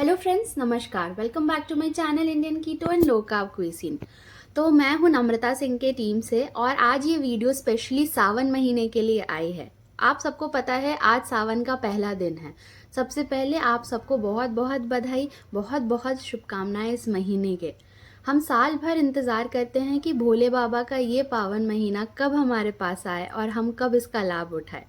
Hello friends, नमस्कार। Welcome back to my channel Indian keto and low carb cuisine. तो मैं हूं नम्रता सिंह के टीम से और आज ये वीडियो स्पेशली सावन महीने के लिए आई है। आप सबको पता है आज सावन का पहला दिन है। सबसे पहले आप सबको बहुत बहुत बधाई, बहुत बहुत शुभकामनाएं इस महीने के। हम साल भर इंतज़ार करते हैं कि भोले बाबा का ये पावन महीना कब हमारे पास आए और हम कब इसका लाभ उठाएं।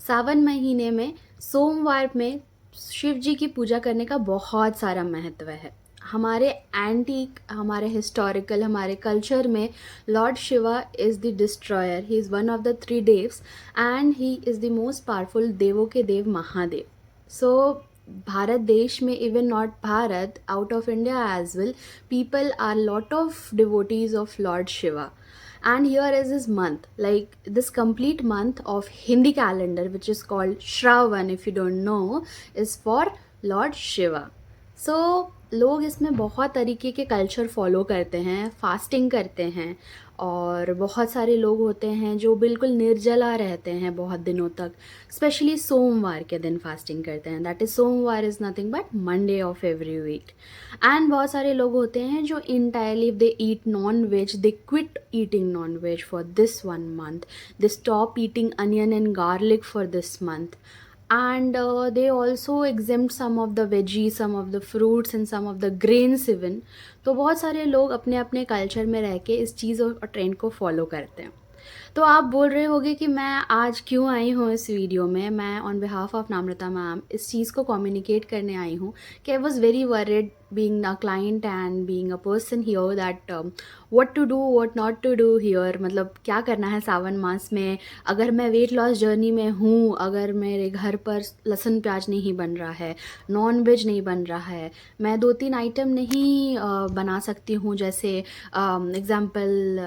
सावन महीने में सोमवार में शिव जी की पूजा करने का बहुत सारा महत्व है। हमारे एंटीक, हमारे हिस्टोरिकल, हमारे कल्चर में lord Shiva is the destroyer. He is one of the three देव्स and he is the most powerful देवों के देव महादेव। सो भारत देश में, even not Bharat, out of India as well, people are lot of devotees of Lord Shiva. And here is his month, like this complete month of Hindi calendar, which is called Shravan, if you don't know, is for Lord Shiva. So लोग इसमें बहुत तरीके के culture follow करते हैं, fasting करते हैं, और बहुत सारे लोग होते हैं जो बिल्कुल निर्जला रहते हैं बहुत दिनों तक। स्पेशली सोमवार के दिन फास्टिंग करते हैं। That is Somvar is nothing but Monday of every week. And बहुत सारे लोग होते हैं जो entirely they eat non veg, they quit eating non veg for this 1 month, they stop eating onion and garlic for this month, and they also exempt some of the veggies, some of the fruits and some of the grains even. तो बहुत सारे लोग अपने अपने culture में रह के इस चीज़ और ट्रेंड को फॉलो करते हैं। तो आप बोल रहे होगे कि मैं आज क्यों आई हूँ इस वीडियो में। मैं on behalf of Namrata ma'am इस चीज़ को कम्युनिकेट करने आई हूँ कि I was very worried being a client and being a person here that what to do, what not to do here। मतलब क्या करना है सावन मास में। अगर मैं वेट लॉस जर्नी में हूँ, अगर मेरे घर पर लहसुन प्याज नहीं बन रहा है, नॉन वेज नहीं बन रहा है, मैं 2-3 आइटम नहीं बना सकती हूँ, जैसे एग्जाम्पल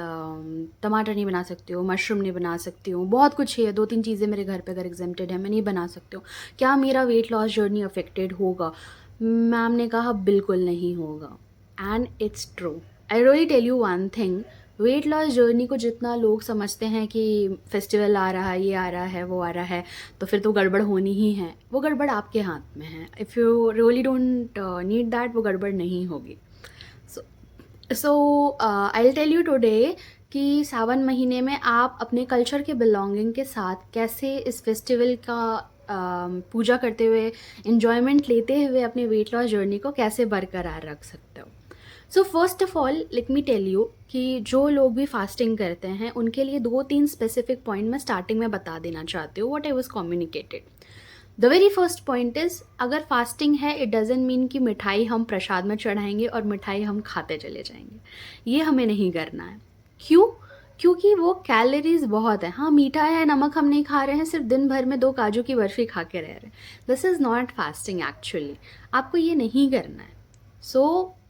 टमाटर नहीं बना सकती हूँ, मशरूम नहीं बना सकती हूँ, बहुत कुछ है, 2-3 चीज़ें मेरे घर पे अगर एग्जेम्प्टेड है, मैं नहीं बना सकती हूँ, क्या मेरा वेट लॉस जर्नी अफेक्टेड होगा? मैम ने कहा बिल्कुल नहीं होगा। And it's true. I really tell you one thing, weight loss journey को जितना लोग समझते हैं कि फेस्टिवल आ रहा है, ये आ रहा है, वो आ रहा है, तो फिर तो गड़बड़ होनी ही है, वो गड़बड़ आपके हाथ में है। If you really don't need that, वो गड़बड़ नहीं होगी। So I will tell you today कि सावन महीने में आप अपने कल्चर के बिलोंगिंग के साथ कैसे इस फेस्टिवल का पूजा करते हुए, इन्जॉयमेंट लेते हुए अपने वेट लॉस जर्नी को कैसे बरकरार रख सकते हो। So first of all let me tell you कि जो लोग भी फास्टिंग करते हैं उनके लिए 2-3 स्पेसिफिक पॉइंट मैं स्टार्टिंग में बता देना चाहती हूँ, what I was communicated. The very first point is, अगर फास्टिंग है इट डजेंट मीन कि मिठाई हम प्रसाद में चढ़ाएंगे और मिठाई हम खाते चले जाएंगे। ये हमें नहीं करना है। क्यों? क्योंकि वो कैलोरीज बहुत है। हाँ, मीठा है, नमक हम नहीं खा रहे हैं, सिर्फ दिन भर में 2 काजू की बर्फ़ी खा के रह रहे हैं। This is not fasting actually. आपको ये नहीं करना है।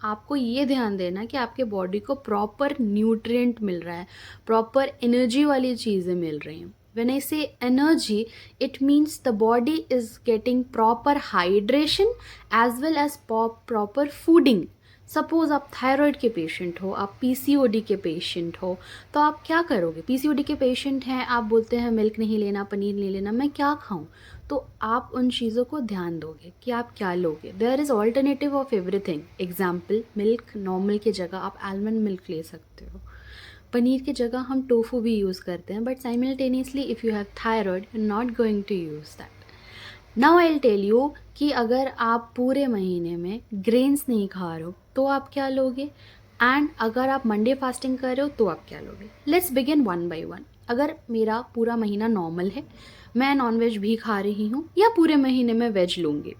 आपको ये ध्यान देना कि आपके बॉडी को प्रॉपर न्यूट्रिएंट मिल रहा है, प्रॉपर एनर्जी वाली चीज़ें मिल रही हैं। When I say energy, it means the body is getting proper hydration as well as proper fooding। Suppose आप थायराइड के पेशेंट हो, आप पीसीओडी के पेशेंट हो, तो आप क्या करोगे? पीसीओडी के पेशेंट हैं, आप बोलते हैं मिल्क नहीं लेना, पनीर नहीं लेना, मैं क्या खाऊं? तो आप उन चीज़ों को ध्यान दोगे कि आप क्या लोगे। There is alternative of everything. Example, milk normal की जगह आप आलमंड मिल्क ले सकते हो। पनीर की जगह हम टोफू भी यूज़ करते हैं, but simultaneously if you have thyroid you are not going to use that. Now I will tell you कि अगर आप पूरे महीने में ग्रेन्स नहीं खा रहे हो तो आप क्या लोगे, एंड अगर आप मंडे फास्टिंग कर रहे हो तो आप क्या लोगे। Let's begin one by one. अगर मेरा पूरा महीना नॉर्मल है, मैं नॉनवेज भी खा रही हूँ या पूरे महीने में वेज लूँगी,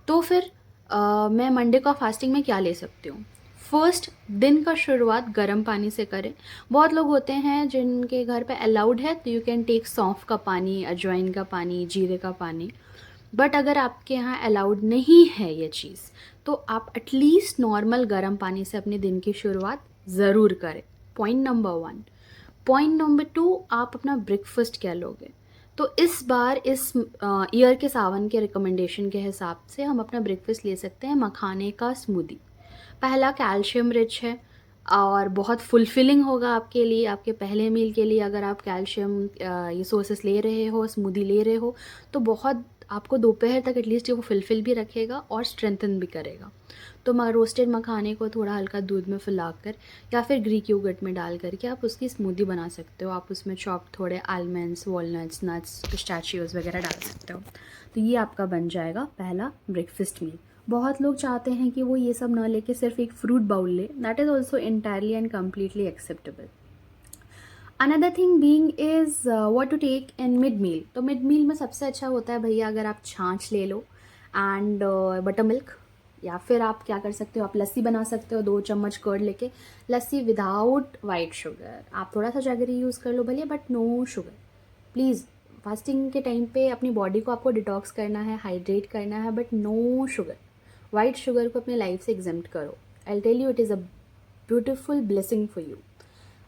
तो फिर मैं मंडे का फास्टिंग में क्या ले सकती हूँ। फर्स्ट, दिन का शुरुआत गर्म पानी से करें। बहुत लोग होते हैं जिनके घर पे अलाउड है तो यू कैन टेक सौंफ का पानी, अजवाइन का पानी, जीरे का पानी। बट अगर आपके यहाँ अलाउड नहीं है ये चीज़, तो आप एटलीस्ट नॉर्मल गर्म पानी से अपने दिन की शुरुआत ज़रूर करें। Point number 1। पॉइंट नंबर 2, आप अपना ब्रेकफास्ट क्या लोगे। तो इस बार इस ईयर के सावन के रिकमेंडेशन के हिसाब से हम अपना ब्रेकफास्ट ले सकते हैं मखाने का स्मूदी। पहला, कैल्शियम रिच है और बहुत फुलफिलिंग होगा आपके लिए, आपके पहले मील के लिए। अगर आप कैल्शियम ये सोर्सेस ले रहे हो, स्मूदी ले रहे हो, तो बहुत आपको दोपहर तक एटलीस्ट वो फुलफिल भी रखेगा और स्ट्रेंथन भी करेगा। तो रोस्टेड मखाने को थोड़ा हल्का दूध में फुलाकर या फिर ग्रीक योगर्ट में डाल करके आप उसकी स्मूदी बना सकते हो। आप उसमें चॉप थोड़े आलमंड्स, वॉलनट्स, नट्स, पिस्ताचियोज़ वगैरह डाल सकते हो। तो ये आपका बन जाएगा पहला ब्रेकफास्ट मील। बहुत लोग चाहते हैं कि वो ये सब ना लेके सिर्फ एक फ्रूट बाउल ले, that is also entirely and completely acceptable. Another thing being is what to take in mid meal. तो मिड मील में सबसे अच्छा होता है भैया अगर आप छाछ ले लो एंड बटर मिल्क, या फिर आप क्या कर सकते हो, आप लस्सी बना सकते हो 2 चम्मच कर्ड लेके। लस्सी विदाउट वाइट शुगर, आप थोड़ा सा जैगरी यूज़ कर लो भले, but no sugar please. Fasting के टाइम पे अपनी बॉडी को आपको डिटॉक्स करना है, हाइड्रेट करना है, but no sugar. White sugar को अपने लाइफ से एग्जेम्प्ट करो। I tell you it is a beautiful blessing for you.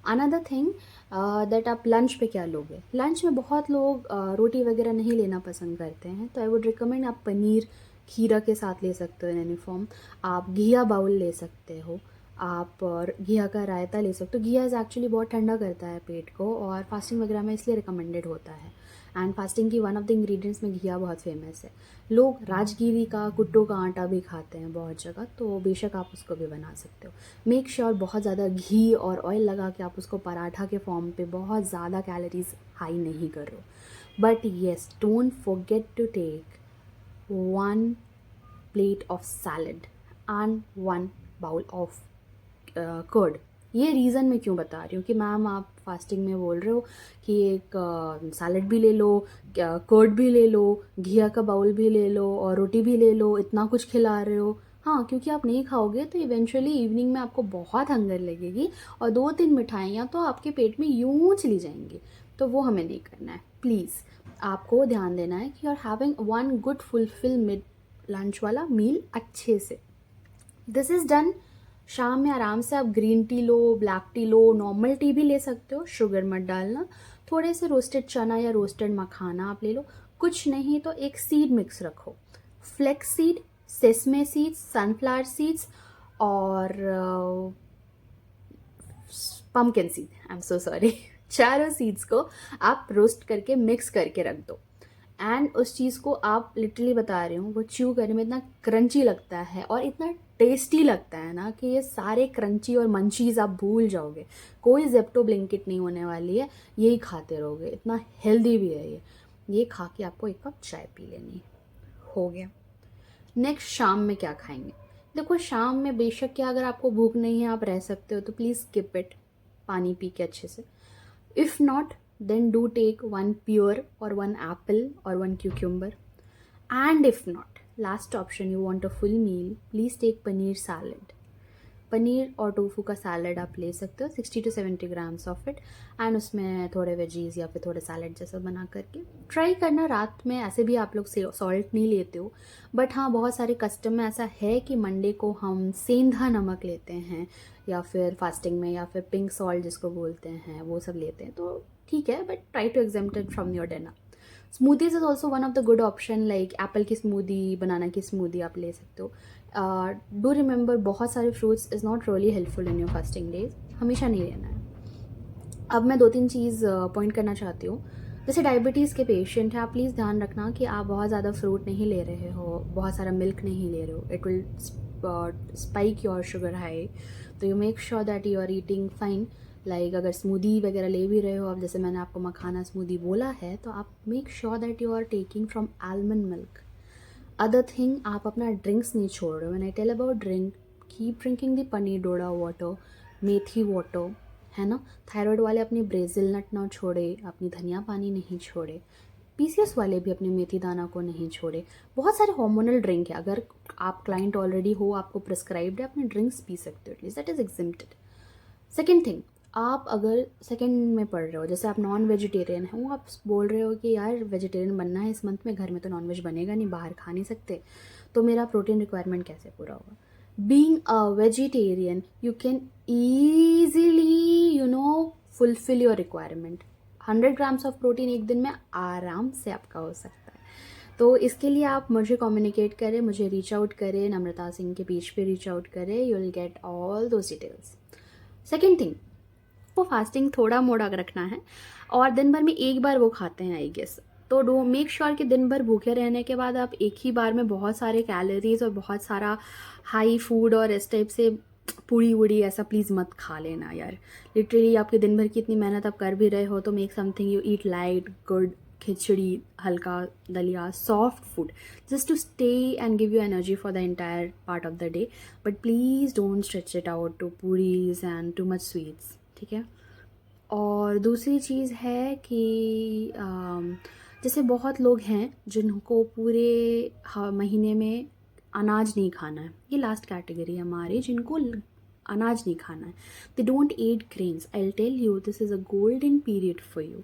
Another thing that आप लंच पे क्या लोगे। लंच में बहुत लोग रोटी वगैरह नहीं लेना पसंद करते हैं, तो आई वुड रिकमेंड आप पनीर खीरा के साथ ले सकते हो इन एनी फॉर्म। आप घिया बाउल ले सकते हो, आप और घिया का रायता ले सकते हो। घिया इज़ एक्चुअली बहुत ठंडा करता है पेट को और फास्टिंग वगैरह में इसलिए रिकमेंडेड होता है। एंड फास्टिंग की वन ऑफ द इंग्रेडिएंट्स में घिया बहुत फेमस है। लोग राजगिरी का, कुट्टो का आटा भी खाते हैं बहुत जगह, तो बेशक आप उसको भी बना सकते हो। मेक श्योर बहुत ज़्यादा घी और ऑयल लगा के आप उसको पराठा के फॉर्म पे बहुत ज़्यादा कैलोरीज हाई नहीं करो। But yes, don't forget to take 1 plate of salad and 1 bowl of curd. ये रीज़न मैं क्यों बता रही हूँ कि मैम आप फास्टिंग में बोल रहे हो कि एक सैलड भी ले लो, कर्ड भी ले लो, घिया का बाउल भी ले लो और रोटी भी ले लो, इतना कुछ खिला रहे हो। हाँ, क्योंकि आप नहीं खाओगे तो इवेंचुअली इवनिंग में आपको बहुत हंगर लगेगी और 2-3 मिठाइयाँ तो आपके पेट में यूँ चली जाएंगी, तो वो हमें नहीं करना है। प्लीज़ आपको ध्यान देना है कि you are having 1 good fulfil mid lunch वाला मील अच्छे से। This is done. शाम में आराम से आप ग्रीन टी लो, ब्लैक टी लो, नॉर्मल टी भी ले सकते हो, शुगर मत डालना। थोड़े से रोस्टेड चना या रोस्टेड मखाना आप ले लो। कुछ नहीं तो एक सीड मिक्स रखो, flax seed, sesame seeds, sunflower seeds और pumpkin seed, I am so sorry चारों सीड्स को आप रोस्ट करके मिक्स करके रख दो। एंड उस चीज़ को आप लिटरली बता रही हूँ, वो च्यू करने में इतना क्रंची लगता है और इतना टेस्टी लगता है ना कि ये सारे क्रंची और मंचीज़ आप भूल जाओगे। कोई जेप्टो ब्लिंकिट नहीं होने वाली है, यही खाते रहोगे। इतना हेल्दी भी है ये खा के आपको एक कप चाय पी लेनी हो गया। नेक्स्ट शाम में क्या खाएंगे। देखो शाम में बेशक क्या, अगर आपको भूख नहीं है आप रह सकते हो तो प्लीज़ स्किप इट, पानी पी के अच्छे से। If not then do take 1 pear or 1 apple or 1 cucumber. And if not, last option, you want a full meal, please take paneer salad. Paneer और टोफू का सैलड आप ले सकते हो, 60 to 70 grams of it, and उसमें थोड़े veggies या फिर थोड़े सैलड जैसा बना करके ट्राई करना। रात में ऐसे भी आप लोग सॉल्ट नहीं लेते हो, बट हाँ बहुत सारे कस्टम में ऐसा है कि मंडे को हम सेंधा नमक लेते हैं या फिर फास्टिंग में, या फिर पिंक सॉल्ट जिसको बोलते हैं वो सब लेते हैं, तो ठीक है, but try to exempt it from your dinner. Smoothies is also one of the good option, like apple की स्मूदी, बनाना की स्मूदी आप ले सकते हो। डू रिमेंबर बहुत सारे fruits is not really helpful in your fasting days, हमेशा नहीं लेना है। अब मैं 2-3 चीज़ पॉइंट करना चाहती हूँ। जैसे डायबिटीज़ के पेशेंट हैं, आप प्लीज़ ध्यान रखना कि आप बहुत ज़्यादा फ्रूट नहीं ले रहे हो, बहुत सारा मिल्क नहीं ले रहे हो, it will spike your sugar high. तो you make sure that you are eating fine. Like अगर स्मूदी वगैरह ले भी रहे हो आप, जैसे मैंने आपको मखाना स्मूदी बोला है, तो आप make sure that you are taking from almond milk. Other thing, आप अपना ड्रिंक्स नहीं छोड़ रहे हो। When I tell about drink, keep drinking the paneer doda water, methi water, है ना। थायराइड वाले अपनी ब्रेजिल नट ना छोड़े, अपनी धनिया पानी नहीं छोड़े, पीसीएस वाले भी अपने मेथी दाना को नहीं छोड़े। बहुत सारे हार्मोनल ड्रिंक है, अगर आप क्लाइंट ऑलरेडी हो, आपको प्रिस्क्राइब्ड है, अपने ड्रिंक्स पी सकते हो, at least that is exempted. Second thing, आप अगर सेकेंड में पढ़ रहे हो, जैसे आप नॉन वेजिटेरियन हो, आप बोल रहे हो कि यार वेजिटेरियन बनना है इस मंथ में, घर में तो नॉन वेज बनेगा नहीं, बाहर खा नहीं सकते, तो मेरा प्रोटीन रिक्वायरमेंट कैसे पूरा होगा। Being a vegetarian you can easily fulfil your requirement. 100 grams of protein एक दिन में आराम से आपका हो सकता है। तो इसके लिए आप मुझे कम्युनिकेट करें, मुझे रीच आउट करें, नम्रता सिंह के पेज पे रीच आउट करें, you will get all those details. Second thing, वो फास्टिंग थोड़ा मोड़ा रखना है और दिन भर में एक बार वो खाते हैं आई गेस, तो डो मेक श्योर कि दिन भर भूखे रहने के बाद आप एक ही बार में बहुत सारे कैलोरीज और बहुत सारा हाई फूड और इस टाइप से पूड़ी वूड़ी ऐसा प्लीज़ मत खा लेना यार। लिटरली आपके दिन भर की इतनी मेहनत आप कर भी रहे हो तो make something you eat light good, खिचड़ी, हल्का दलिया, soft food just to stay and give you energy for the entire part of the day, but please don't stretch it out to puris and too much sweets, ठीक है। और दूसरी चीज़ है कि जैसे बहुत लोग हैं जिनको पूरे महीने में अनाज नहीं खाना है, ये लास्ट कैटेगरी है हमारी जिनको अनाज नहीं खाना है। They don't eat grains. I tell you this is a golden period for you.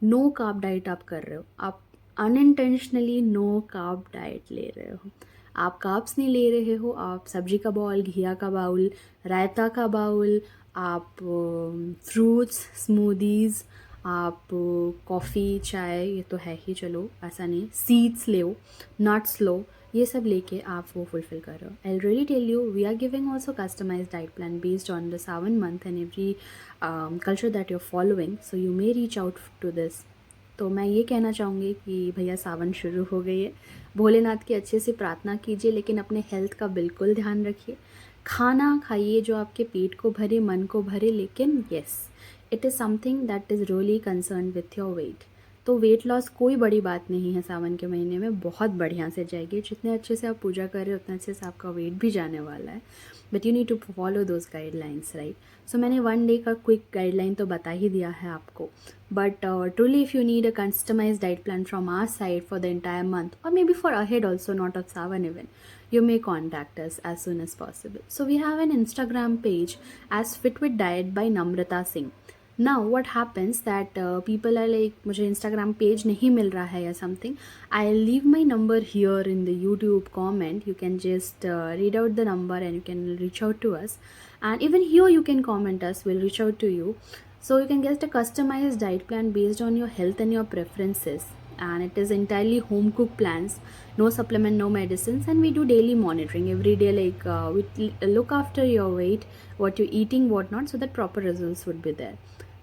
No carb diet आप कर रहे हो, आप अनइंटेंशनली नो कार्ब डाइट ले रहे हो। आप कार्ब्स नहीं ले रहे हो, आप सब्जी का बाउल, घिया का बाउल, रायता का बाउल, आप फ्रूट्स, स्मूदीज़, आप कॉफ़ी, चाय, ये तो है ही, चलो ऐसा नहीं, सीड्स लो, नट्स लो, ये सब लेके आप वो फुलफिल कर रहे हो। I really tell you we are giving also customise diet plan based on the Sawan month and every culture that you are following, so you may reach out to this. तो मैं ये कहना चाहूँगी कि भैया सावन शुरू हो गई है, भोलेनाथ की अच्छे से प्रार्थना कीजिए, लेकिन अपने हेल्थ का बिल्कुल ध्यान रखिए। खाना खाइए जो आपके पेट को भरे, मन को भरे, लेकिन yes it is something that is really concern with your weight. तो वेट लॉस कोई बड़ी बात नहीं है, सावन के महीने में बहुत बढ़िया से जाएगी। जितने अच्छे से आप पूजा कर रहे हो उतने अच्छे से आपका वेट भी जाने वाला है, but you need to follow those guidelines, right. So मैंने 1 डे का क्विक गाइडलाइन तो बता ही दिया है आपको, but truly if you need a customise diet plan from our side for the entire month और maybe for ahead also, not of Sawan even, you may contact us as soon as possible. So we have an Instagram page as Fit with Diet by Namrata Singh. Now what happens that people are like मुझे Instagram page नहीं मिल रहा है या something, I'll leave my number here in the YouTube comment. You can just read out the number and you can reach out to us, and even here you can comment us, we'll reach out to you. So you can get a customized diet plan based on your health and your preferences, and it is entirely home cooked plans, no supplement, no medicines, and we do daily monitoring every day, like we look after your weight, what you're eating, what not, so that proper results would be there.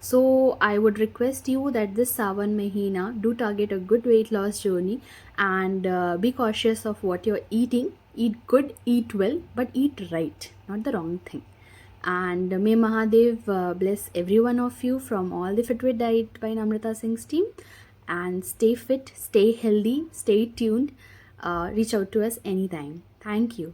So I would request you that this Savan Mahina do target a good weight loss journey, and be cautious of what you're eating. Eat good, eat well, but eat right, not the wrong thing. And may Mahadev bless every one of you from all the Fitwit Diet by Namrata Singh's team. And stay fit, stay healthy, stay tuned. Reach out to us anytime. Thank you.